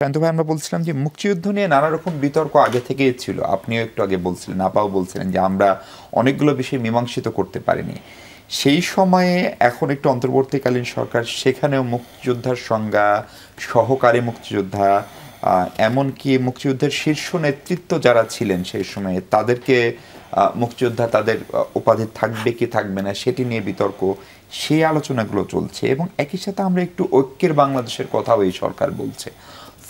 শান্ত ভাই, আমরা বলছিলাম যে মুক্তিযুদ্ধ নিয়ে নানা রকম বিতর্ক আগে থেকেই ছিল। আপনিও একটু আগে বলছিলেন, আপাও বলছিলেন যে আমরা অনেকগুলো বিষয় মীমাংসিত করতে পারিনি। সেই সময়ে এখন একটু অন্তর্বর্তীকালীন সরকার সেখানেও মুক্তিযোদ্ধার সংজ্ঞা, সহকারী মুক্তিযোদ্ধা, এমনকি মুক্তিযুদ্ধের শীর্ষ নেতৃত্ব যারা ছিলেন সেই সময়ে তাদেরকে মুক্তিযোদ্ধা তাদের উপাধি থাকবে কি থাকবে না সেটি নিয়ে বিতর্ক, সেই আলোচনাগুলো চলছে। এবং একই সাথে আমরা একটু ঐক্যের বাংলাদেশের কথাও এই সরকার বলছে।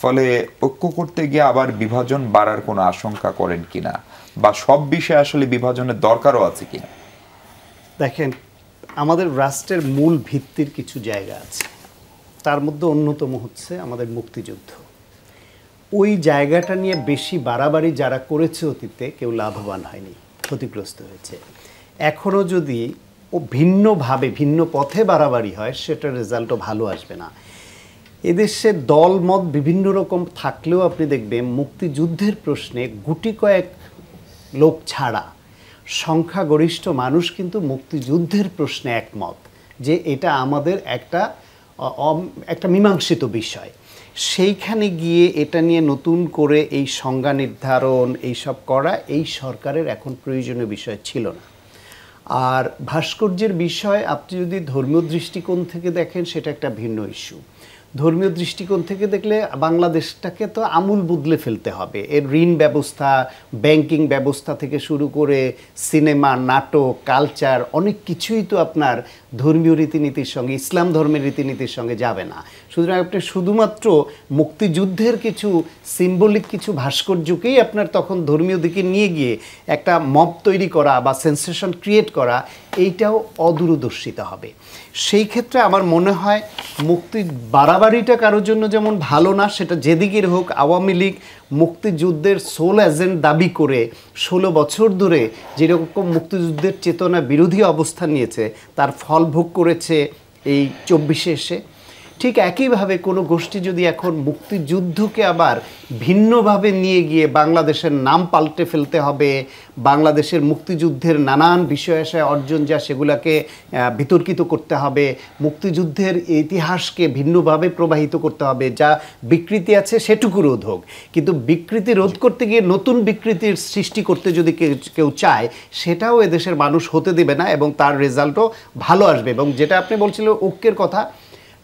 ফলে ঐক্য করতে গিয়ে আবার বিভাজন বাড়ার কোনো আশঙ্কা করেন কিনা, বা সব বিষয়ে আসলে বিভাজনের দরকারও আছে কিনা? দেখেন, আমাদের রাষ্ট্রের মূল ভিত্তির কিছু জায়গা আছে, তার মধ্যে অন্যতম হচ্ছে আমাদের মুক্তিযুদ্ধ। ওই জায়গাটা নিয়ে বেশি বাড়াবাড়ি যারা করেছে অতীতে কেউ লাভবান হয়নি, ক্ষতিগ্রস্ত হয়েছে। এখনও যদি ভিন্নভাবে ভিন্ন পথে বাড়াবাড়ি হয় সেটার রেজাল্টও ভালো আসবে না। এদেশে দলমত বিভিন্ন রকম থাকলেও আপনি দেখবেন মুক্তিযুদ্ধের প্রশ্নে গুটি কয়েক লোক ছাড়া সংখ্যাগরিষ্ঠ মানুষ কিন্তু মুক্তিযুদ্ধের প্রশ্নে একমত যে এটা আমাদের একটা মীমাংসিত বিষয়। সেইখানে গিয়ে এটা নিয়ে নতুন করে এই সংজ্ঞা নির্ধারণ এইসব করা এই সরকারের এখন প্রয়োজনীয় বিষয় ছিল না। আর ভাস্কর্যের বিষয় আপনি যদি ধর্মীয় দৃষ্টিকোণ থেকে দেখেন সেটা একটা ভিন্ন ইস্যু। ধর্মীয় দৃষ্টিকোণ থেকে দেখলে বাংলাদেশটাকে তো আমূল বদলে ফেলতে হবে। এর ঋণ ব্যবস্থা, ব্যাংকিং ব্যবস্থা থেকে শুরু করে সিনেমা, নাটক, কালচার অনেক কিছুই তো আপনার ধর্মীয় রীতিনীতির সঙ্গে, ইসলাম ধর্মের রীতিনীতির সঙ্গে যাবে না। সুতরাং আপনি শুধুমাত্র মুক্তিযুদ্ধের কিছু সিম্বলিক কিছু ভাস্কর্যকেই আপনার তখন ধর্মীয় দিকে নিয়ে গিয়ে একটা মব তৈরি করা বা সেন্সেশন ক্রিয়েট করা, এইটাও অদূরদর্শিতা হবে। সেই ক্ষেত্রে আমার মনে হয় মুক্তি বাড়াবাড়িটা কারোর জন্য যেমন ভালো না, সেটা যেদিকের হোক। আওয়ামী লীগ মুক্তিযুদ্ধের সোল এজেন্ট দাবি করে 16 বছর ধরে যেরকম মুক্তিযুদ্ধের চেতনা বিরোধী অবস্থান নিয়েছে তার ফল ভোগ করেছে এই 24-এ এসে। ঠিক একইভাবে কোনো গোষ্ঠী যদি এখন মুক্তিযুদ্ধকে আবার ভিন্নভাবে নিয়ে গিয়ে বাংলাদেশের নাম পাল্টে ফেলতে হবে, বাংলাদেশের মুক্তিযুদ্ধের নানান বিষয় আশয় অর্জন যা সেগুলোকে বিতর্কিত করতে হবে, মুক্তিযুদ্ধের ইতিহাসকে ভিন্নভাবে প্রবাহিত করতে হবে, যা বিকৃতি আছে সেটুকু রোধ হোক। কিন্তু বিকৃতি রোধ করতে গিয়ে নতুন বিকৃতির সৃষ্টি করতে যদি কেউ চায়, সেটাও এদেশের মানুষ হতে দেবে না এবং তার রেজাল্টও ভালো আসবে। এবং যেটা আপনি বলছিলেন ঐক্যের কথা,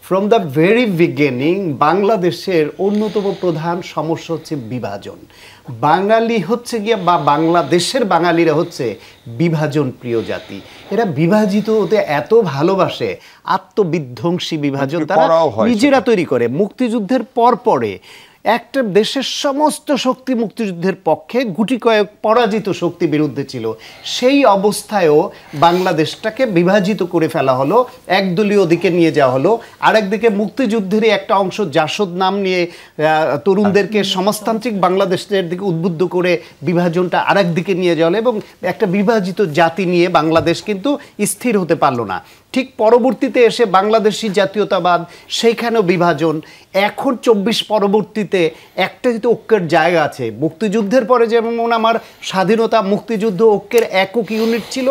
ফ্রম দ্য ভেরি বিগিনিং বাংলাদেশের অন্যতম প্রধান সমস্যা হচ্ছে বিভাজন। বাঙালি হচ্ছে গিয়ে বা বাংলাদেশের বাঙালিরা হচ্ছে বিভাজন প্রিয় জাতি। এরা বিভাজিত হতে এত ভালোবাসে, আত্মবিধ্বংসী বিভাজন তারা নিজেরা তৈরি করে। মুক্তিযুদ্ধের পরে একটা দেশের সমস্ত শক্তি মুক্তিযুদ্ধের পক্ষে, গুটি কয়েক পরাজিত শক্তি বিরুদ্ধে ছিল। সেই অবস্থায়ও বাংলাদেশটাকে বিভাজিত করে ফেলা হলো, একদলীয় দিকে নিয়ে যাওয়া হলো। আরেকদিকে মুক্তিযুদ্ধেরই একটা অংশ জাসদ নাম নিয়ে তরুণদেরকে সমাজতান্ত্রিক বাংলাদেশের দিকে উদ্বুদ্ধ করে বিভাজনটা আরেক দিকে নিয়ে যাওয়া হলো এবং একটা বিভাজিত জাতি নিয়ে বাংলাদেশ কিন্তু স্থির হতে পারলো না। ঠিক পরবর্তীতে এসে বাংলাদেশি জাতীয়তাবাদ, সেইখানেও বিভাজন। এখন 24 পরবর্তীতে একটা কিন্তু ঐক্যের জায়গা আছে। মুক্তিযুদ্ধের পরে যেমন আমার স্বাধীনতা, মুক্তিযুদ্ধ ঐক্যের একক ইউনিট ছিল,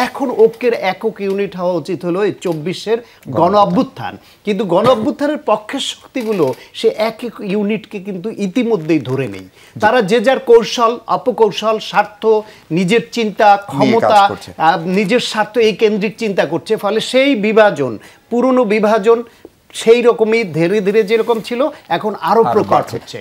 এখন ঐক্যের একক ইউনিট হওয়া উচিত হলো এই 24-এর গণ অভ্যুত্থান। কিন্তু গণ অভ্যুত্থানের পক্ষের শক্তিগুলো সে এক ইউনিটকে কিন্তু ইতিমধ্যেই ধরে নেই। তারা যে যার কৌশল, অপকৌশল, স্বার্থ, নিজের চিন্তা, ক্ষমতা, নিজের স্বার্থ এই কেন্দ্রিক চিন্তা করছে। ফলে সেই বিভাজন, পুরনো বিভাজন সেই রকমই ধীরে ধীরে যেরকম ছিল এখন আরো প্রকট হচ্ছে।